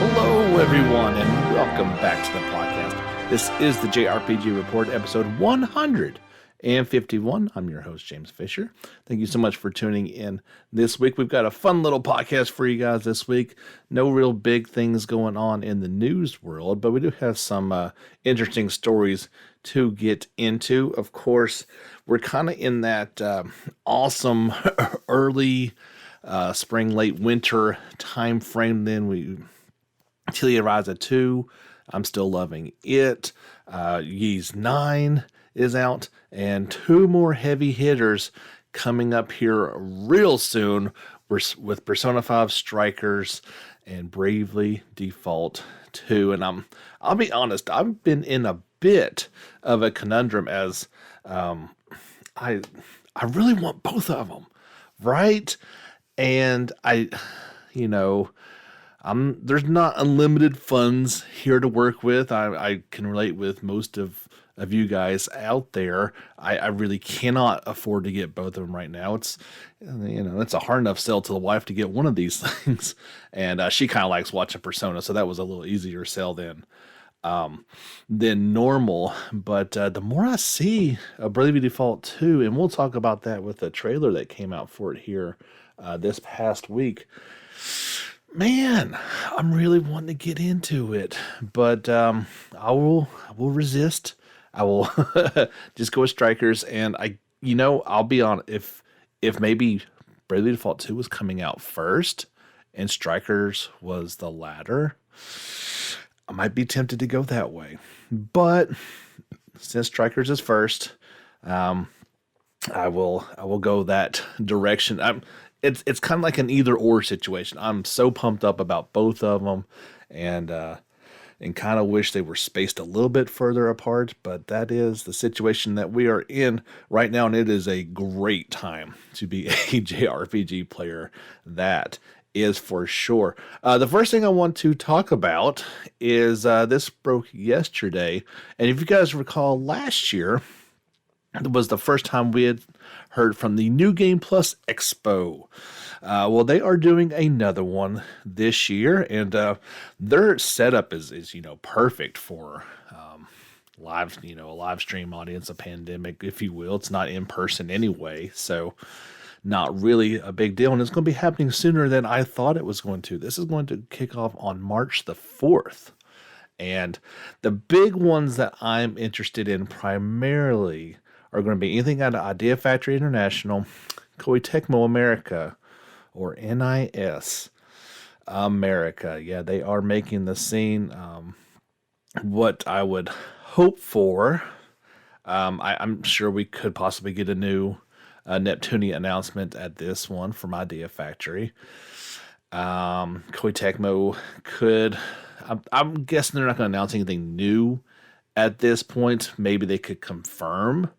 Hello, everyone, and welcome back to the podcast. This is the JRPG Report, episode 151. I'm your host, James Fisher. Thank you so much for tuning in this week. We've got a fun little podcast for you guys this week. No real big things going on in the news world, but we do have some interesting stories to get into. Of course, we're kind of in that awesome early spring, late winter time frame. Then Atelier Ryza 2, I'm still loving it. Ys 9 is out, and 2 more heavy hitters coming up here real soon with Persona 5 Strikers and Bravely Default 2. And I'll be honest, I've been in a bit of a conundrum as I really want both of them, right? And there's not unlimited funds here to work with. I can relate with most of you guys out there. I really cannot afford to get both of them right now. It's a hard enough sell to the wife to get one of these things, and she kind of likes watching Persona, so that was a little easier sell than normal. But the more I see Bravely Default 2, and we'll talk about that with the trailer that came out for it here this past week. Man, I'm really wanting to get into it, but I will resist. I will just go with Strikers, and I'll be on if maybe Bravely Default 2 was coming out first and Strikers was the latter, I might be tempted to go that way. But since Strikers is first, I will go that direction. It's kind of like an either or situation. I'm so pumped up about both of them, and kind of wish they were spaced a little bit further apart, but that is the situation that we are in right now, and it is a great time to be a JRPG player. That is for sure. The first thing I want to talk about is this broke yesterday, and if you guys recall, last year it was the first time we had heard from the new Game Plus Expo. Well, they are doing another one this year, and their setup is perfect for a live stream audience, a pandemic, if you will. It's not in person anyway, so not really a big deal, and it's going to be happening sooner than I thought it was going to. This is going to kick off on March the 4th, and the big ones that I'm interested in primarily are going to be anything out of Idea Factory International, Koei Tecmo America, or NIS America. Yeah, they are making the scene. What I would hope for, I'm sure we could possibly get a new Neptunia announcement at this one from Idea Factory. Koei Tecmo could. I'm guessing they're not going to announce anything new at this point. Maybe they could confirm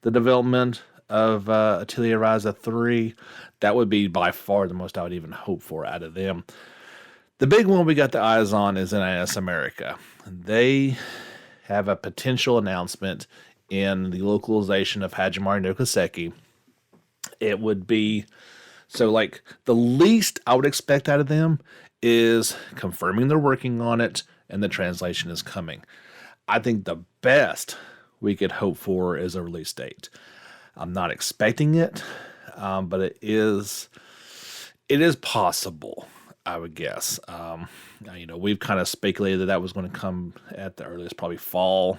the development of Atelier Ryza 3. That would be by far the most I would even hope for out of them. The big one we got the eyes on is NIS America. They have a potential announcement in the localization of Hajimari no Kiseki. It would be, the least I would expect out of them is confirming they're working on it and the translation is coming. I think the best we could hope for is a release date. I'm not expecting it, but it is possible, I would guess. We've kind of speculated that was going to come at the earliest, probably fall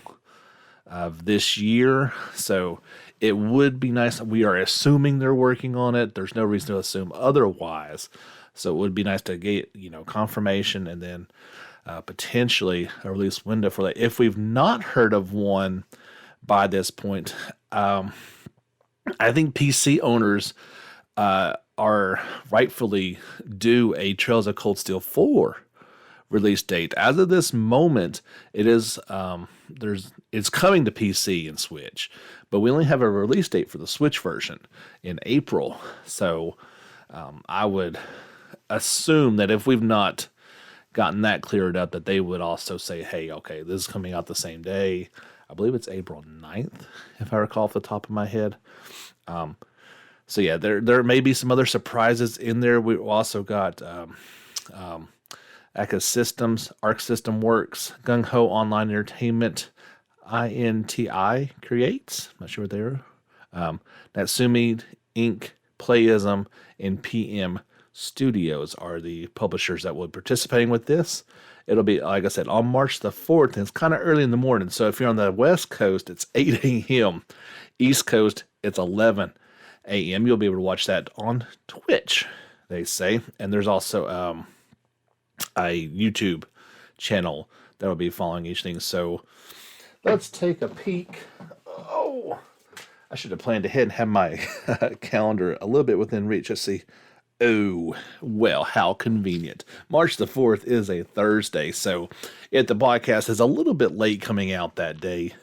of this year. So it would be nice. We are assuming they're working on it. There's no reason to assume otherwise. So it would be nice to get, confirmation and then potentially a release window for that. If we've not heard of one by this point, I think PC owners are rightfully due a Trails of Cold Steel 4 release date. As of this moment, it is it's coming to PC and Switch, but we only have a release date for the Switch version in April. So I would assume that if we've not gotten that cleared up, that they would also say, hey, okay, this is coming out the same day. I believe it's April 9th, if I recall off the top of my head. So yeah, there may be some other surprises in there. We also got Aka Systems, Arc System Works, Gung Ho Online Entertainment, INTI Creates. I'm not sure what they are. Natsumi Inc., Playism, and PM Studios are the publishers that will be participating with this. It'll be, like I said, on March the 4th, and it's kind of early in the morning. So if you're on the West Coast, it's 8 a.m. East Coast, it's 11 a.m. You'll be able to watch that on Twitch, they say. And there's also a YouTube channel that will be following each thing. So let's take a peek. Oh, I should have planned ahead and have my calendar a little bit within reach. Let's see. Oh, well, how convenient. March the 4th is a Thursday, so if the podcast is a little bit late coming out that day,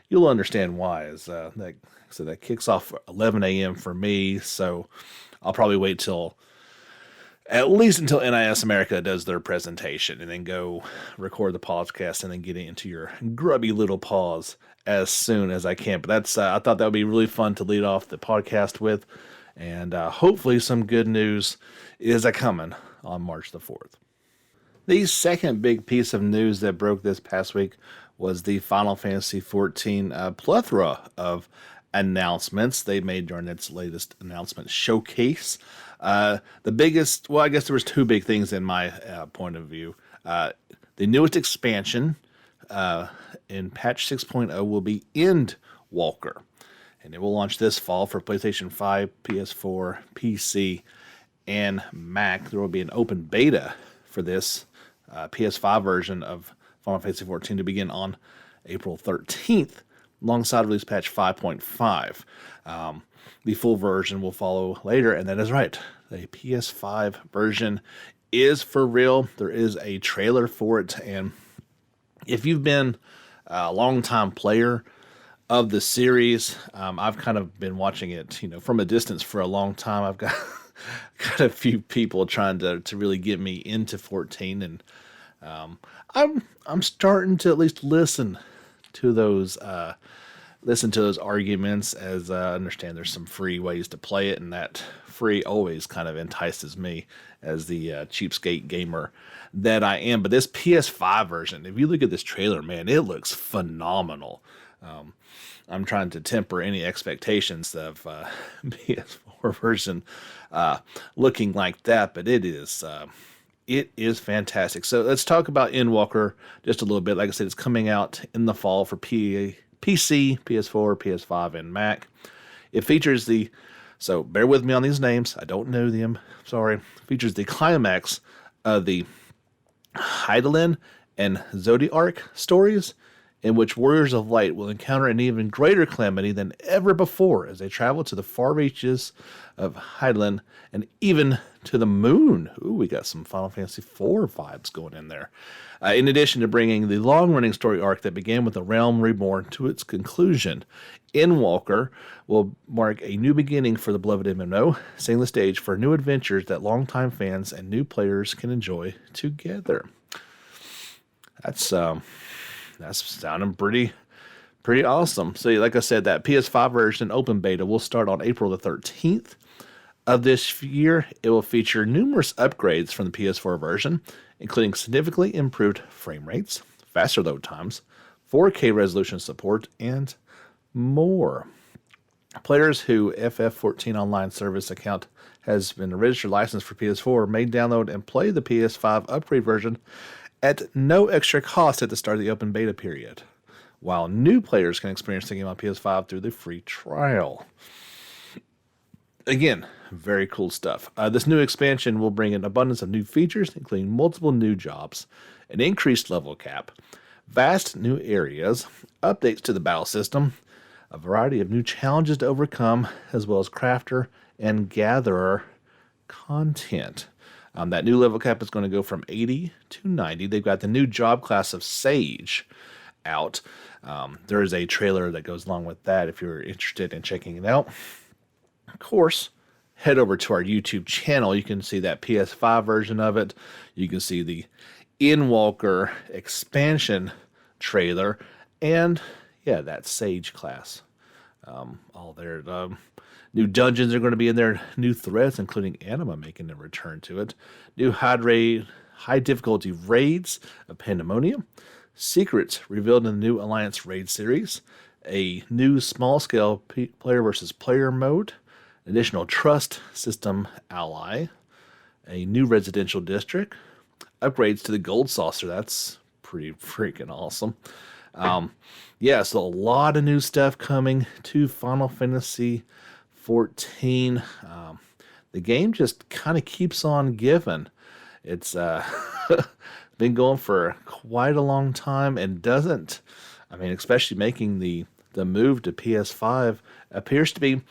you'll understand why. That kicks off 11 a.m. for me, so I'll probably wait till at least until NIS America does their presentation and then go record the podcast and then get into your grubby little paws as soon as I can. But that's I thought that would be really fun to lead off the podcast with. And hopefully some good news is a-coming on March the 4th. The second big piece of news that broke this past week was the Final Fantasy XIV plethora of announcements they made during its latest announcement showcase. The biggest, well, I guess there was two big things in my point of view. The newest expansion in patch 6.0 will be Endwalker. And it will launch this fall for PlayStation 5, PS4, PC, and Mac. There will be an open beta for this PS5 version of Final Fantasy XIV to begin on April 13th, alongside release patch 5.5. The full version will follow later, and that is right. The PS5 version is for real. There is a trailer for it, and if you've been a long-time player of the series, I've kind of been watching it, from a distance for a long time. I've got a few people trying to really get me into 14, and I'm starting to at least listen to those arguments, as I understand there's some free ways to play it, and that free always kind of entices me as the cheapskate gamer that I am. But this PS5 version, if you look at this trailer, man, it looks phenomenal. I'm trying to temper any expectations of PS4 version looking like that, but it is fantastic. So let's talk about Endwalker just a little bit. Like I said, it's coming out in the fall for PC, PS4, PS5, and Mac. It features so bear with me on these names. I don't know them. Sorry. It features the climax of the Hydaelyn and Zodiac stories, in which warriors of light will encounter an even greater calamity than ever before as they travel to the far reaches of Hydaelyn and even to the moon. Ooh, we got some Final Fantasy IV vibes going in there. In addition to bringing the long-running story arc that began with the Realm Reborn to its conclusion, Endwalker will mark a new beginning for the beloved MMO, setting the stage for new adventures that longtime fans and new players can enjoy together. That's sounding pretty awesome. So like I said, that PS5 version open beta will start on April the 13th of this year. It will feature numerous upgrades from the PS4 version, including significantly improved frame rates, faster load times, 4K resolution support, and more. Players who FF14 online service account has been a registered license for PS4 may download and play the PS5 upgrade version at no extra cost at the start of the open beta period, while new players can experience the game on PS5 through the free trial. Again, very cool stuff. This new expansion will bring an abundance of new features, including multiple new jobs, an increased level cap, vast new areas, updates to the battle system, a variety of new challenges to overcome, as well as crafter and gatherer content. That new level cap is going to go from 80 to 90. They've got the new job class of Sage out. There is a trailer that goes along with that if you're interested in checking it out. Of course, head over to our YouTube channel. You can see that PS5 version of it. You can see the Endwalker expansion trailer. And, yeah, that Sage class all there. New dungeons are going to be in there. New threats, including anima, making a return to it. New high difficulty raids of Pandemonium. Secrets revealed in the new Alliance raid series. A new small scale player versus player mode. Additional trust system ally. A new residential district. Upgrades to the gold saucer. That's pretty freaking awesome. Yeah, so a lot of new stuff coming to Final Fantasy XIV. The game just kind of keeps on giving. It's been going for quite a long time and doesn't, especially making the move to PS5 appears to be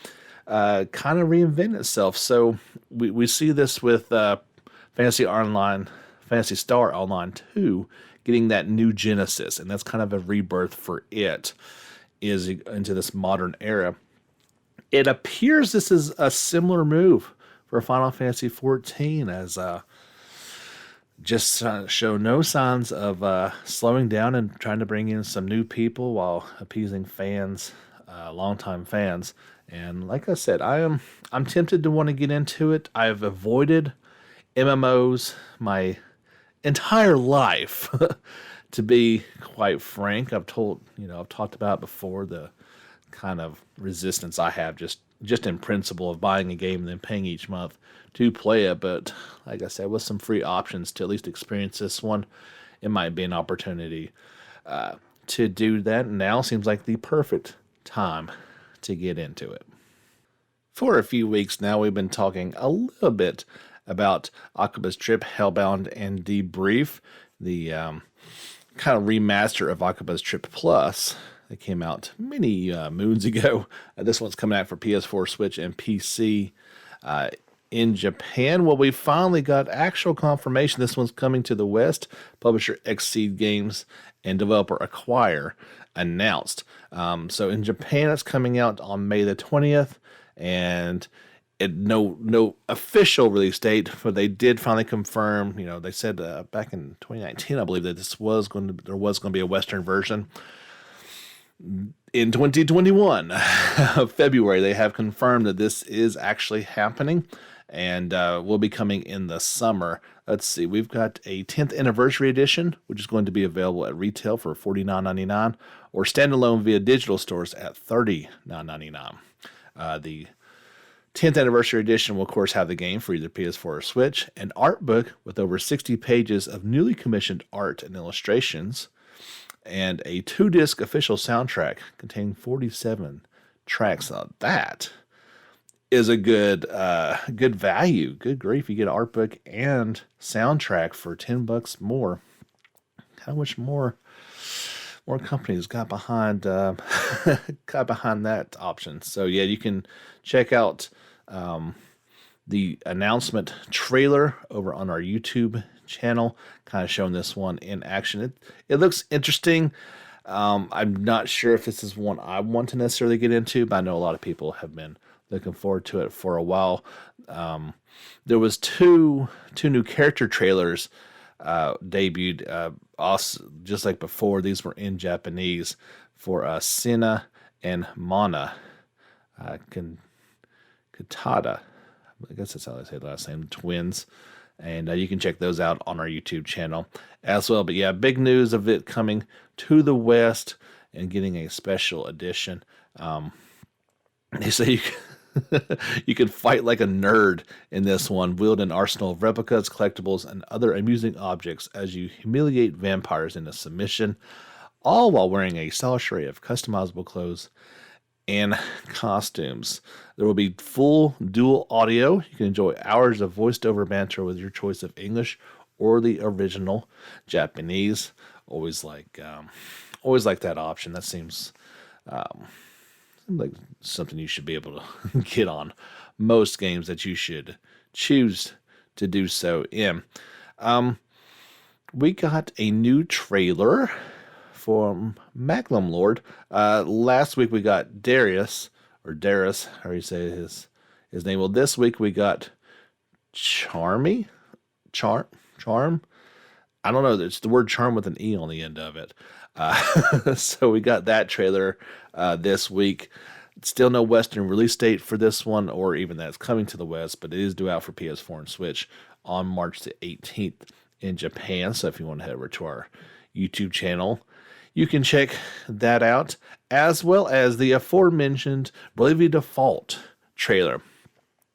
kind of reinvent itself. So we see this with Fantasy Star Online 2 getting that new Genesis, and that's kind of a rebirth for it, is into this modern era. It appears this is a similar move for Final Fantasy XIV, as just show no signs of slowing down and trying to bring in some new people while appeasing fans, longtime fans. And like I said, I'm tempted to want to get into it. I've avoided MMOs my entire life, to be quite frank. I've talked about before the kind of resistance I have just in principle of buying a game and then paying each month to play it. But like I said, with some free options to at least experience this one, it might be an opportunity to do that. Now seems like the perfect time to get into it. For a few weeks now, we've been talking a little bit about Octopus Trip, Hellbound, and Debrief, the kind of remaster of Octopus Trip Plus that came out many moons ago. This one's coming out for PS4, Switch, and PC in Japan. Well, we finally got actual confirmation this one's coming to the West. Publisher Xseed Games and developer Acquire announced. So in Japan, it's coming out on May the 20th, and no official release date, but they did finally confirm. They said back in 2019, I believe, that there was going to be a Western version. In 2021, February, they have confirmed that this is actually happening, and will be coming in the summer. Let's see, we've got a 10th anniversary edition, which is going to be available at retail for $49.99, or standalone via digital stores at $39.99. The 10th anniversary edition will, of course, have the game for either PS4 or Switch, an art book with over 60 pages of newly commissioned art and illustrations, and a 2-disc official soundtrack containing 47 tracks. Now, that is a good value. Good grief, you get an art book and soundtrack for $10 more. How much more companies got behind that option? So yeah, you can check out the announcement trailer over on our YouTube channel, kind of showing this one in action. It looks interesting. I'm not sure if this is one I want to necessarily get into, but I know a lot of people have been looking forward to it for a while. There was two new character trailers debuted, also, just like before. These were in Japanese for Sina and Mana Katada. I guess that's how they say the last name, twins. And you can check those out on our YouTube channel as well. But yeah, big news of it coming to the West and getting a special edition. They say you can fight like a nerd in this one, wield an arsenal of replicas, collectibles, and other amusing objects as you humiliate vampires into submission, all while wearing a stylish array of customizable clothes and costumes. There will be full dual audio. You can enjoy hours of voiced-over banter with your choice of English or the original Japanese. Always like that option. That seems like something you should be able to get on most games that you should choose to do so in. We got a new trailer from Magnum Lord. Last week we got Darius, how you say his name. Well, this week we got Charm. I don't know. It's the word charm with an E on the end of it. So we got that trailer this week. Still no Western release date for this one, or even that it's coming to the West, but it is due out for PS4 and Switch on March the 18th in Japan. So if you want to head over to our YouTube channel, you can check that out, as well as the aforementioned Bravely Default trailer.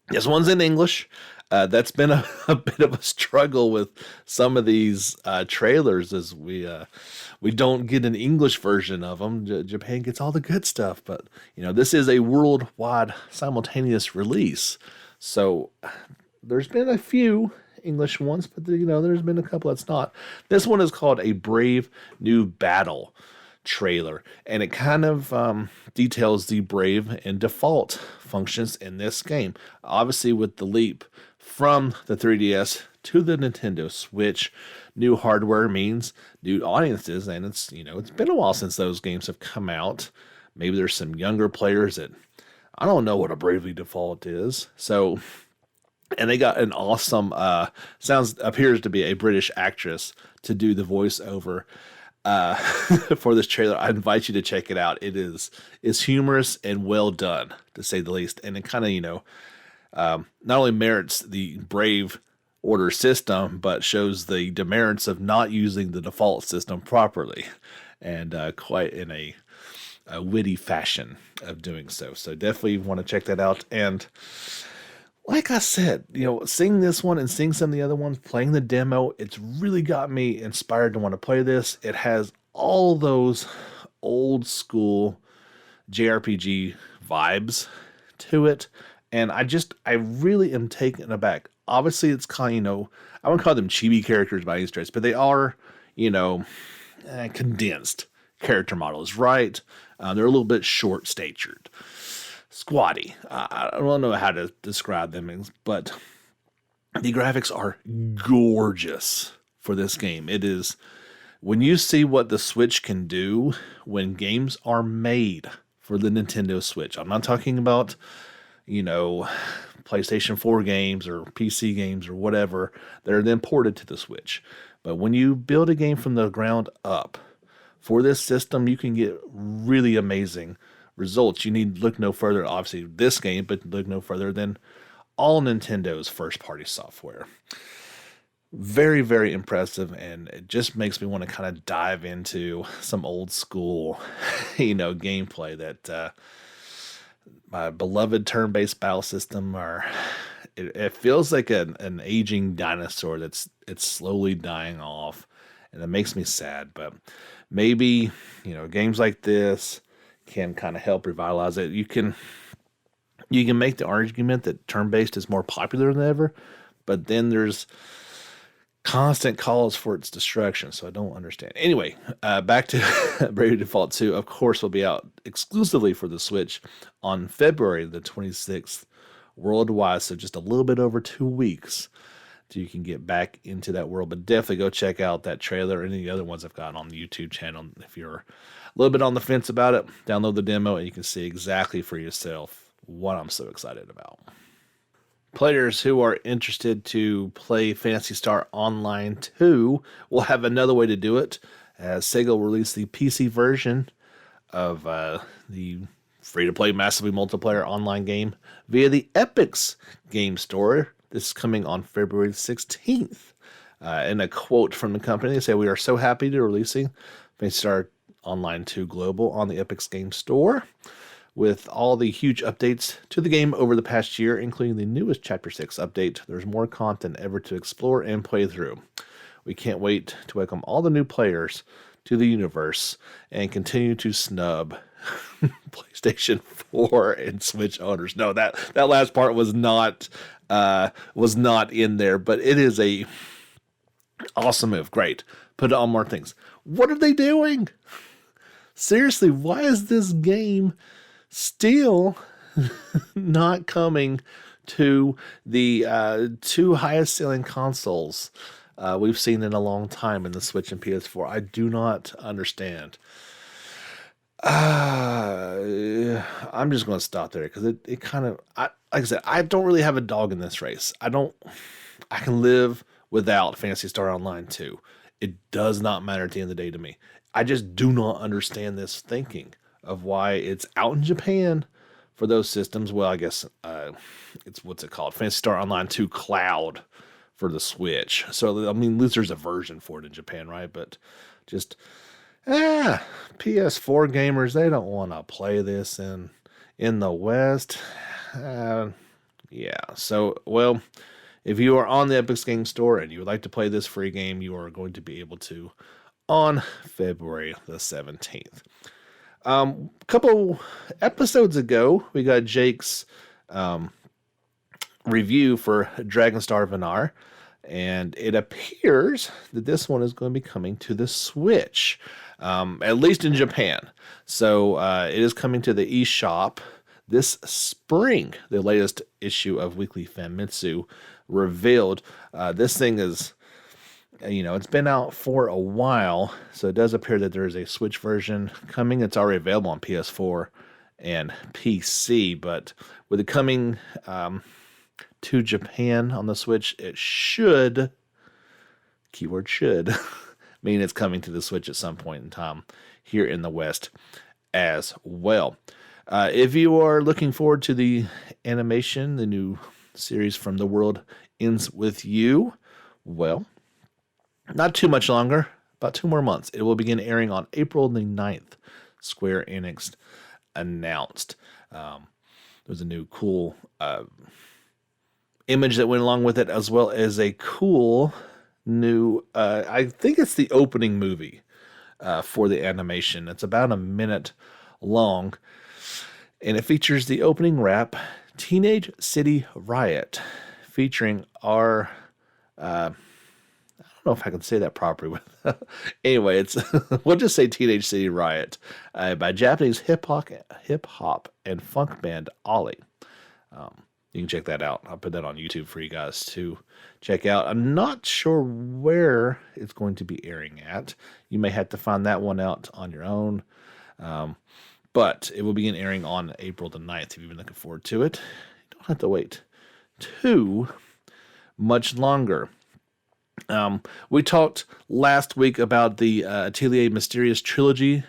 This one's in English. That's been a bit of a struggle with some of these trailers, as we don't get an English version of them. Japan gets all the good stuff, but this is a worldwide simultaneous release. So there's been a few English ones, but there's been a couple that's not. This one is called A Brave New Battle trailer, and it kind of details the Brave and Default functions in this game. Obviously, with the leap from the 3DS to the Nintendo Switch, new hardware means new audiences, and it's been a while since those games have come out. Maybe there's some younger players that I don't know what a Bravely Default is. So, and they got an awesome appears to be a British actress to do the voiceover for this trailer. I invite you to check it out. It's humorous and well done, to say the least, and it kind of not only merits the Brave order system, but shows the demerits of not using the default system properly, and quite in a witty fashion of doing so. So definitely want to check that out. And like I said, seeing this one and seeing some of the other ones, playing the demo, it's really got me inspired to want to play this. It has all those old school JRPG vibes to it, and I really am taken aback. Obviously, it's kind of, I wouldn't call them chibi characters by any stretch, but they are, condensed character models, right? They're a little bit short-statured. Squatty. I don't know how to describe them, but the graphics are gorgeous for this game. It is, when you see what the Switch can do when games are made for the Nintendo Switch. I'm not talking about, PlayStation 4 games or PC games or whatever that are then ported to the Switch. But when you build a game from the ground up for this system, you can get really amazing results. You need look no further, obviously, this game, but look no further than all Nintendo's first-party software. Very, very impressive, and it just makes me want to kind of dive into some old school, gameplay that my beloved turn-based battle system it feels like an aging dinosaur it's slowly dying off, and it makes me sad. But maybe, games like this can kind of help revitalize it. You can make the argument that turn-based is more popular than ever, but then there's constant calls for its destruction, so I don't understand. Anyway, back to Bravely Default 2, of course, will be out exclusively for the Switch on February the 26th worldwide, so just a little bit over 2 weeks till you can get back into that world. But definitely go check out that trailer and any other ones I've got on the YouTube channel. If you're a little bit on the fence about it, download the demo and you can see exactly for yourself what I'm so excited about. Players who are interested to play Phantasy Star Online 2 will have another way to do it, as Sega will release the PC version of the free-to-play massively multiplayer online game via the Epic's game store. This is coming on February 16th. In a quote from the company, they say, "We are so happy to releasing Phantasy Star Online 2 Global on the Epic's game store, with all the huge updates to the game over the past year, including the newest Chapter 6 update. There's more content ever to explore and play through. We can't wait to welcome all the new players to the universe and continue to snub PlayStation 4 and Switch owners." No, that last part was not in there, but it is a awesome move. Great. Put it on more things. What are they doing? Seriously, why is this game still not coming to the two highest selling consoles we've seen in a long time in the Switch and PS4? I do not understand. I'm just going to stop there because it kind of, like I said, I don't really have a dog in this race. I can live without Phantasy Star Online 2. It does not matter at the end of the day to me. I just do not understand this thinking of why it's out in Japan, for those systems. Well, I guess it's what's it called? Phantasy Star Online 2 Cloud for the Switch. So, I mean, at least there's a version for it in Japan, right? But just, PS4 gamers, they don't want to play this in the West. Yeah. So, well, if you are on the Epic Game Store and you would like to play this free game, you are going to be able to on February the 17th. A couple episodes ago, we got Jake's review for Dragonstar Vanar, and it appears that this one is going to be coming to the Switch, at least in Japan. So it is coming to the eShop this spring. The latest issue of Weekly Famitsu revealed. This thing is, it's been out for a while, so it does appear that there is a Switch version coming. It's already available on PS4 and PC, but with it coming to Japan on the Switch, it should, keyword should, mean it's coming to the Switch at some point in time here in the West as well. If you are looking forward to the animation, the new series From the World Ends With You, well, not too much longer, about 2 more months. It will begin airing on April the 9th, Square Enix announced. There's a new cool image that went along with it, as well as a cool new, I think it's the opening movie for the animation. It's about a minute long, and it features the opening rap, Teenage City Riot, featuring our, I don't know if I can say that properly. Anyway, it's we'll just say Teenage City Riot by Japanese hip hop and funk band Ollie. You can check that out. I'll put that on YouTube for you guys to check out. I'm not sure where it's going to be airing at. You may have to find that one out on your own. But it will begin airing on April the 9th if you've been looking forward to it. You don't have to wait too much longer. We talked last week about the Atelier Mysterious Trilogy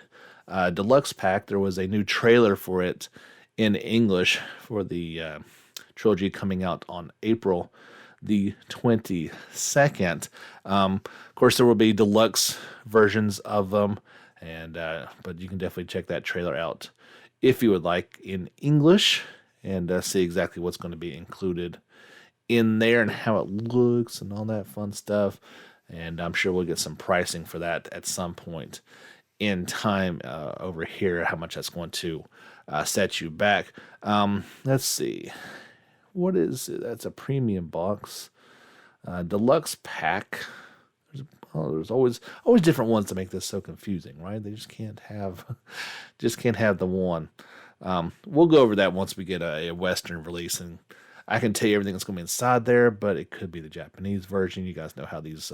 Deluxe Pack. There was a new trailer for it in English for the trilogy coming out on April the 22nd. Of course, there will be deluxe versions of them, but you can definitely check that trailer out if you would like in English and see exactly what's going to be included in there and how it looks and all that fun stuff. And I'm sure we'll get some pricing for that at some point in time over here, how much that's going to set you back. Let's see. What is it? That's a premium box. Deluxe pack. There's always different ones to make this so confusing, right? They just can't have the one. We'll go over that once we get a Western release, and I can tell you everything that's going to be inside there, but it could be the Japanese version. You guys know how these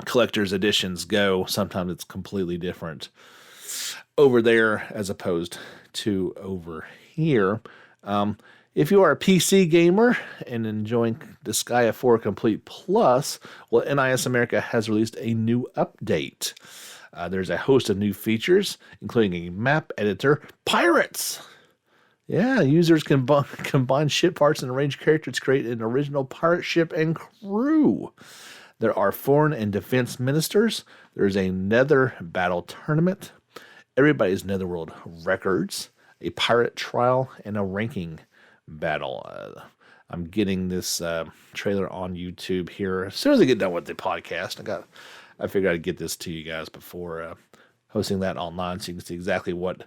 collector's editions go. Sometimes it's completely different over there as opposed to over here. If you are a PC gamer and enjoying Disgaea 4 Complete Plus, well, NIS America has released a new update. There's a host of new features, including a map editor, pirates. Yeah, users can combine ship parts and arrange characters to create an original pirate ship and crew. There are foreign and defense ministers. There's a nether battle tournament, everybody's netherworld records, a pirate trial, and a ranking battle. I'm getting this trailer on YouTube here as soon as I get done with the podcast. I figured I'd get this to you guys before hosting that online so you can see exactly what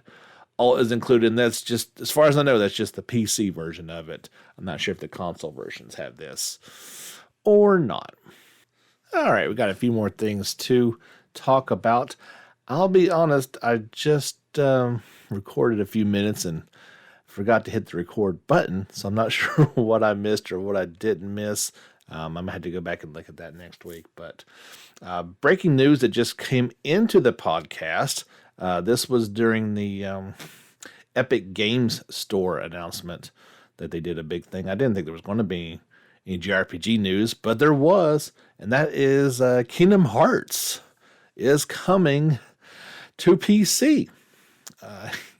all is included. And that's just, as far as I know, that's just the PC version of it. I'm not sure if the console versions have this or not. All right, we got a few more things to talk about. I'll be honest, I just recorded a few minutes and forgot to hit the record button, so I'm not sure what I missed or what I didn't miss. I'm going to have to go back and look at that next week. But breaking news that just came into the podcast. This was during the Epic Games Store announcement that they did a big thing. I didn't think there was going to be any JRPG news, but there was, and that is Kingdom Hearts is coming to PC.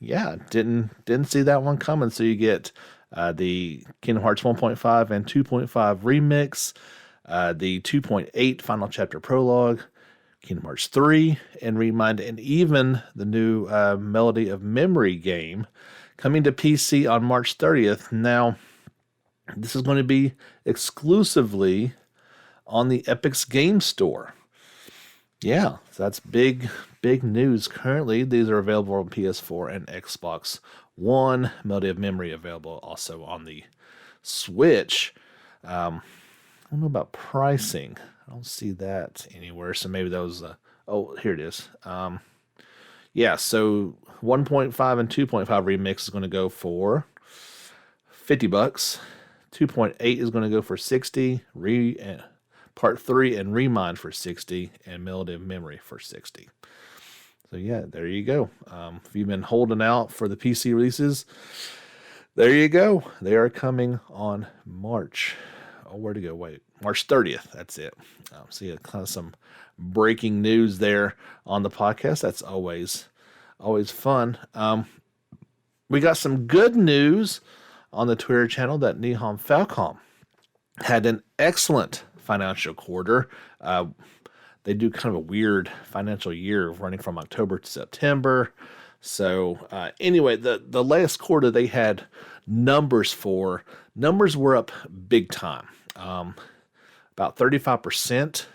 Yeah, didn't see that one coming. So you get the Kingdom Hearts 1.5 and 2.5 remix, the 2.8 final chapter prologue, Kingdom Hearts 3, and Remind, and even the new Melody of Memory game coming to PC on March 30th. Now, this is going to be exclusively on the Epic's Game Store. Yeah, so that's big news. Currently, these are available on PS4 and Xbox One. Melody of Memory available also on the Switch. I don't know about pricing. I don't see that anywhere. So maybe those. Oh, here it is. Yeah, so 1.5 and 2.5 remix is going to go for $50. 2.8 is going to go for 60. Part 3 and Remind for 60, and Melody of Memory for 60. So yeah, there you go. If you've been holding out for the PC releases, there you go. They are coming on March. Oh, where to go? Wait, March 30th. That's it. See, kind of some breaking news there on the podcast. That's always fun. We got some good news on the Twitter channel that Nihon Falcom had an excellent financial quarter. They do kind of a weird financial year running from October to September. So anyway, the last quarter they had numbers were up big time. About 35%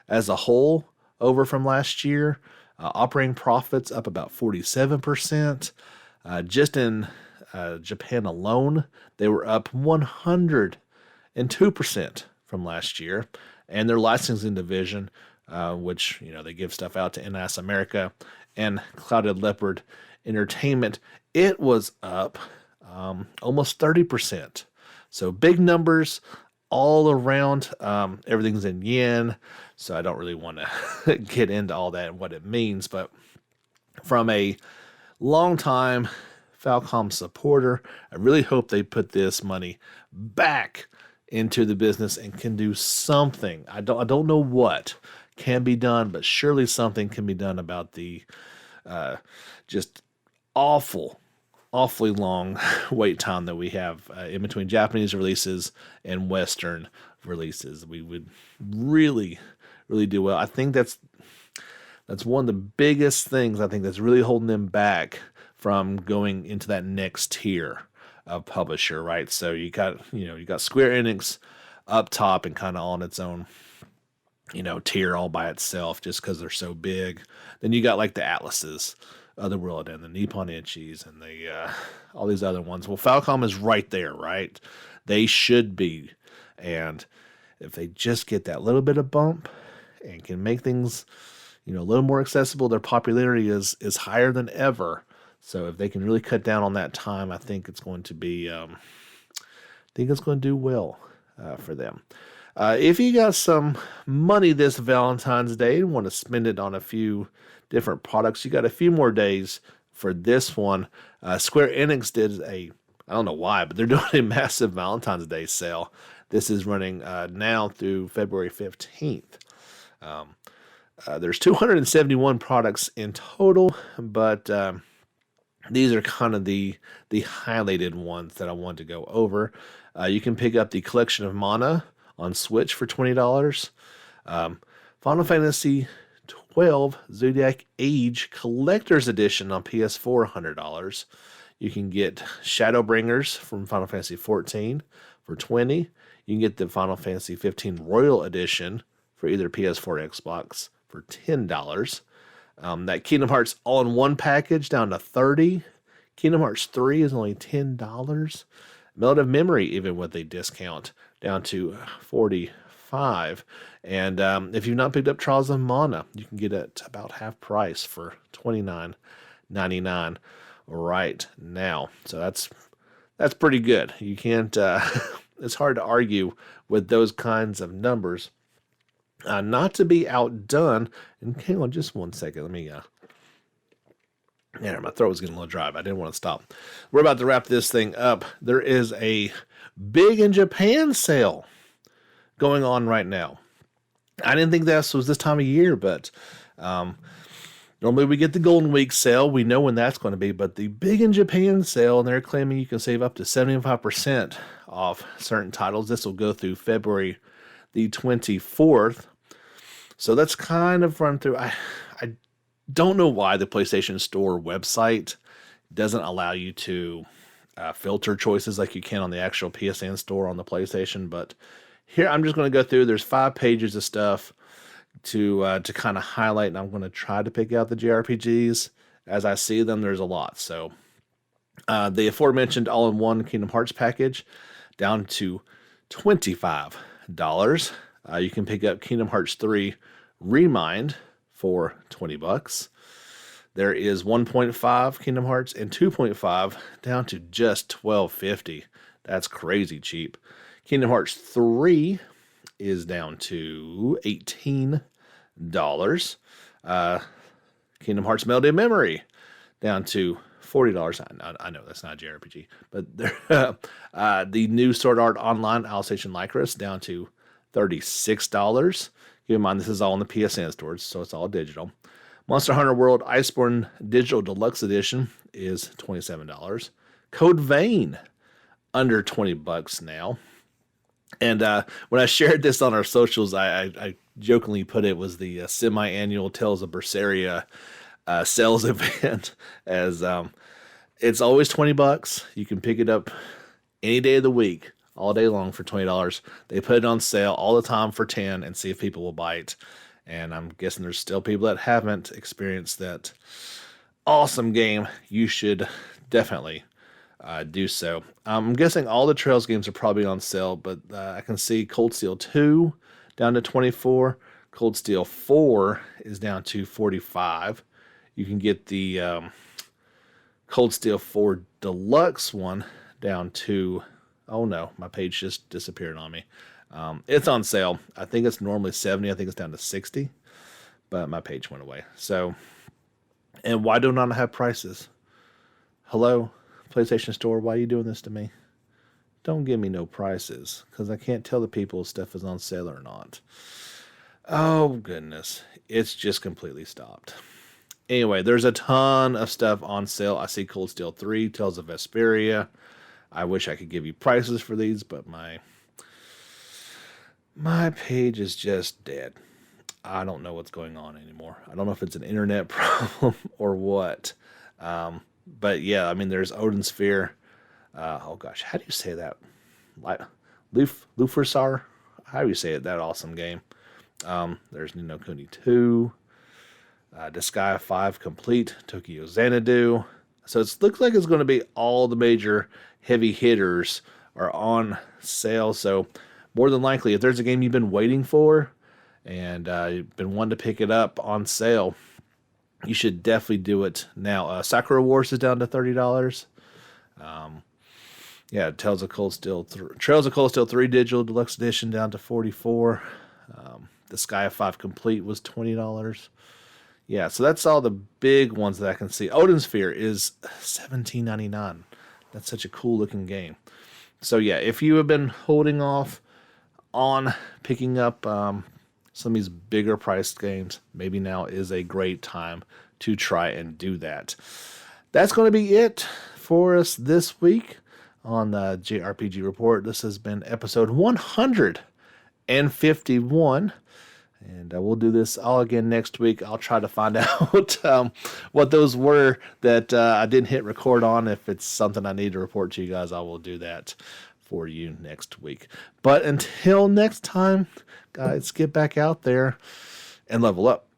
as a whole over from last year. Operating profits up about 47%. Just in Japan alone, they were up 102% from last year. And their licensing division, which they give stuff out to NS America and Clouded Leopard Entertainment, it was up almost 30%. So big numbers all around. Everything's in yen, so I don't really want to get into all that and what it means. But from a long time Falcom supporter, I really hope they put this money back into the business and can do something. I don't know what can be done, but surely something can be done about the just awfully long wait time that we have in between Japanese releases and Western releases. We would really do well. I think that's one of the biggest things I think that's really holding them back from going into that next tier of publisher, right? So you got Square Enix up top and kind of on its own, tier all by itself just because they're so big. Then you got like the Atlases, Otherworld, and the Nippon Ichis, and the all these other ones. Well, Falcom is right there, right? They should be, and if they just get that little bit of bump and can make things, a little more accessible, their popularity is higher than ever. So if they can really cut down on that time, I think it's going to be, do well for them. If you got some money this Valentine's Day and want to spend it on a few different products, you got a few more days for this one. Square Enix did I don't know why, but they're doing a massive Valentine's Day sale. This is running now through February 15th. There's 271 products in total, but these are kind of the highlighted ones that I want to go over. You can pick up the Collection of Mana on Switch for $20. Final Fantasy XII Zodiac Age Collector's Edition on PS4, $100. You can get Shadowbringers from Final Fantasy XIV for $20. You can get the Final Fantasy XV Royal Edition for either PS4 or Xbox for $10. That Kingdom Hearts all-in-one package down to $30. Kingdom Hearts 3 is only $10. Melody of Memory, even with a discount, down to $45. And if you've not picked up Trials of Mana, you can get it about half price for $29.99 right now. So that's pretty good. You can't. It's hard to argue with those kinds of numbers. Not to be outdone, and hang on just one second. Let me, my throat was getting a little dry, but I didn't want to stop. We're about to wrap this thing up. There is a big in Japan sale going on right now. I didn't think this was this time of year, but Normally we get the Golden Week sale. We know when that's going to be, but the Big in Japan sale, and they're claiming you can save up to 75% off certain titles. This will go through February the 24th. So that's kind of run through. I don't know why the PlayStation Store website doesn't allow you to filter choices like you can on the actual PSN store on the PlayStation. But here I'm just going to go through. There's 5 pages of stuff to kind of highlight, and I'm going to try to pick out the JRPGs as I see them. There's a lot. So the aforementioned all-in-one Kingdom Hearts package down to $25. You can pick up Kingdom Hearts 3 Remind for $20. There is 1.5 Kingdom Hearts and 2.5 down to just $12.50. That's crazy cheap. Kingdom Hearts 3 is down to $18. Kingdom Hearts Melody of Memory down to $40. I know that's not a JRPG, but the new Sword Art Online Alsatian Lycris down to $36. Keep in mind, this is all in the PSN stores, so it's all digital. Monster Hunter World Iceborne Digital Deluxe Edition is $27. Code Vein, under $20 now. And when I shared this on our socials, I jokingly put it was the semi-annual Tales of Berseria sales event, as it's always $20. You can pick it up any day of the week, all day long for $20. They put it on sale all the time for $10 and see if people will buy it. And I'm guessing there's still people that haven't experienced that awesome game. You should definitely do so. I'm guessing all the Trails games are probably on sale, but I can see Cold Steel 2 down to $24. Cold Steel 4 is down to $45. You can get the Cold Steel 4 Deluxe one down to, oh no, my page just disappeared on me. It's on sale. I think it's normally $70. I think it's down to $60, but my page went away. So, and why do not have prices? Hello, PlayStation Store, why are you doing this to me? Don't give me no prices, because I can't tell the people if stuff is on sale or not. Oh, goodness. It's just completely stopped. Anyway, there's a ton of stuff on sale. I see Cold Steel 3, Tales of Vesperia. I wish I could give you prices for these, but my page is just dead. I don't know what's going on anymore. I don't know if it's an internet problem or what. But yeah, I mean, there's Odin Sphere. Oh gosh, how do you say that? Lufersar? How do you say it? That awesome game. There's Ni no Kuni 2. Disgaea 5 Complete. Tokyo Xanadu. So it looks like it's going to be all the major heavy hitters are on sale. So more than likely, if there's a game you've been waiting for and you've been wanting to pick it up on sale, you should definitely do it now. Sakura Wars is down to $30. Yeah, Trails of Cold Steel 3 Digital Deluxe Edition down to $44. Disgaea 5 Complete was $20. Yeah, so that's all the big ones that I can see. Odin Sphere is $17.99. That's such a cool looking game. So yeah, if you have been holding off on picking up some of these bigger priced games, maybe now is a great time to try and do that. That's going to be it for us this week on the JRPG Report. This has been episode 151. And we'll do this all again next week. I'll try to find out what those were that I didn't hit record on. If it's something I need to report to you guys, I will do that for you next week. But until next time, guys, get back out there and level up.